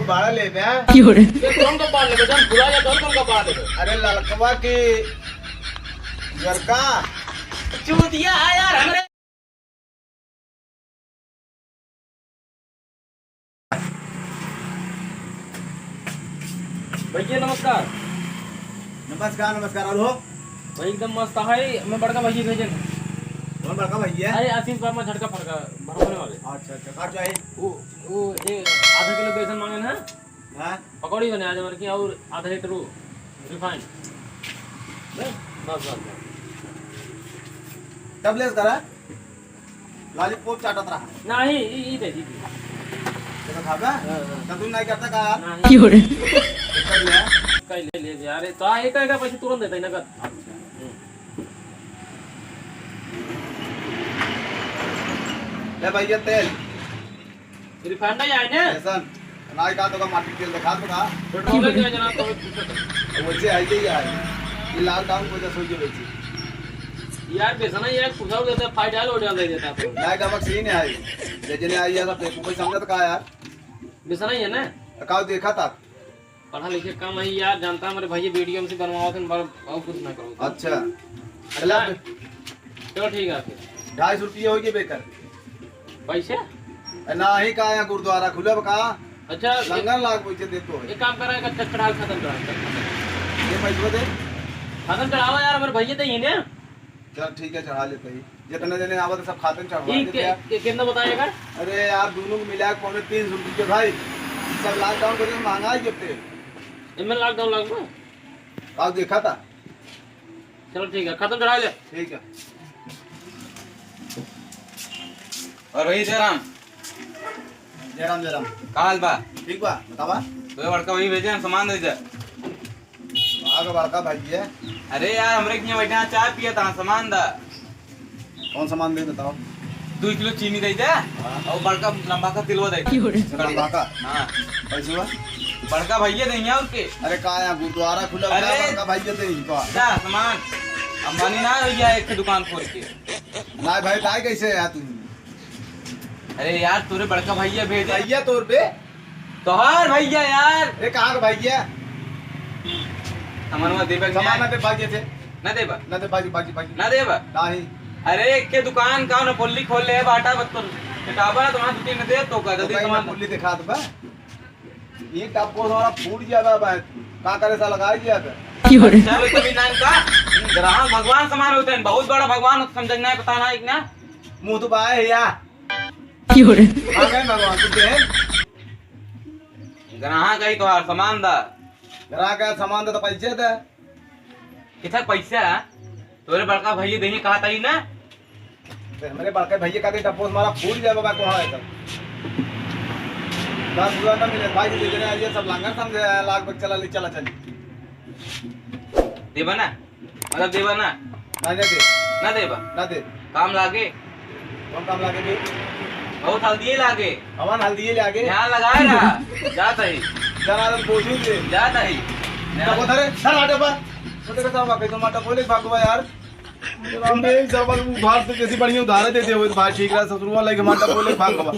भाड़ा ले बे ये कौन का पाल ले जान बुला जा कौन का पाल ले अरे लड़कवा की घर का चूतिया है यार हमरे भैया नमस्कार। नमस्कार नमस्कार और हो भाई एकदम मस्त है। मैं बड़का भैया भेजन कौन बड़का भैया अरे आशीष बाबा झटका फटका भरवाने वाले। अच्छा अच्छा काट चाहिए वो ये आधा किलो बेसन मांगे ना हाँ पकौड़ी बने आज हमारे की और आधा लीटर वो रिफाइंड बस बस बस तब लेस करा लॉलीपॉप चाटत रहा नहीं ये दे दी तो खाबा तब तुम नहीं करता का यार नहीं कर लिया कई ले यार तो एक का पैसे तुरंत देता है नगद। ले भैया तेल रिफाइंड नहीं आए ना बेसन नाई का तो का माटी तेल दिखा तो का पेट्रोल के जना तो पूछो वो से आई गई यार ये लॉकडाउन को जैसे सोचे बेची यार बेसन है यार पूछा देता है फाइल डाल और डाल दे देता है नाई का बक सही नहीं आई ले जने आई है सब कोई समझत का यार बेसन है ना का देखा था पढ़ा लिखे कम है यार जानता हमारे भैया वीडियो में से बनवाओ थे और कुछ ना करो। अच्छा चलो ठीक है फिर 250 रुपये होगी बेकर पैसे ना ही का यहाँ गुरुद्वारा खुले का अच्छा लंगर लाग पूछे दे तो एक काम कर रहा है चढ़ाल खत्म करा ये पैसे दे खत्म चढ़ावा यार हमारे भैया तो ही ना चल ठीक है चढ़ा लेते ही जितने जने आवत सब खाते में चढ़वा देते यार कितना बताइएगा। अरे यार दोनों को मिला के पौने 300 रुपये भाई सब लॉकडाउन को दिन महंगाई कितने इनमें लॉकडाउन लागू आप देखा था चलो ठीक है खत्म चढ़ा ले ठीक है और वही जयराम जयराम जयराम काल बा ठीक बा बतावा तो बड़का वही भेजे हम सामान दे दे। आगे बड़का भाई है अरे यार हमरे के यहाँ बैठे चाय पिया था सामान दा कौन सामान दे बताओ 2 किलो चीनी दे दे और बड़का लंबा का तिलवा दे लंबा का हाँ पैसे हुआ बड़का भैया देंगे उसके अरे का यहाँ गुरुद्वारा खुला हुआ है अरे! बड़का भाई देते ही तो जा सामान अंबानी ना भैया एक दुकान खोल के ना भाई काय कैसे है तू अरे यार तोरे बड़का भैया भेजे भैया तोर पे तोहार भैया यार अरे कहाँ का भैया हमारे वहाँ देवे सामान ना दे भाग्य थे ना देबा ना दे भागी भागी भागी ना देबा नहीं अरे एक के दुकान का ना पोल्ली खोल ले बाटा बत्तन किताबा ना तुम्हारा दुकान में दे तो का तो जल्दी भाई सामान पुल्ली दिखा दे बा ये टप को थोड़ा फूट जाएगा बा का करे सा लगा दिया था चलो कभी नाम का ग्राहक भगवान समान होते हैं बहुत बड़ा भगवान समझना है पता ना एक ना मुंह तो बाए है या आ गए भगवान तू दे ग्राहक आई तो सामान दा जरा का सामान दे तो पैसे दे कितना पैसा तोरे बड़का भैया देही कहा था ना मेरे बड़के भैया का टप्पो हमारा फूट जाएगा बा कौन है सब 10 हुआ ना मिले भाई ले जने आइए सब लांगर समझे लाख बक चला ले चला चली देबा ना मतलब देबा ना ना दे ना देबा ना दे काम लागे कौन काम लागे भी बहुत हल्दी लागे हवन हल्दी ले आगे यहाँ लगाएगा जाता ही जरा पूछू दे जाता ही तो धरे सर आटे बा तो देखो सब वाकई तो माटा बोले भागवा यार हम भी सब भारत कैसी बढ़िया उधार देते हुए भाई ठीक रहा ससुरवा लगे माटा बोले भागवा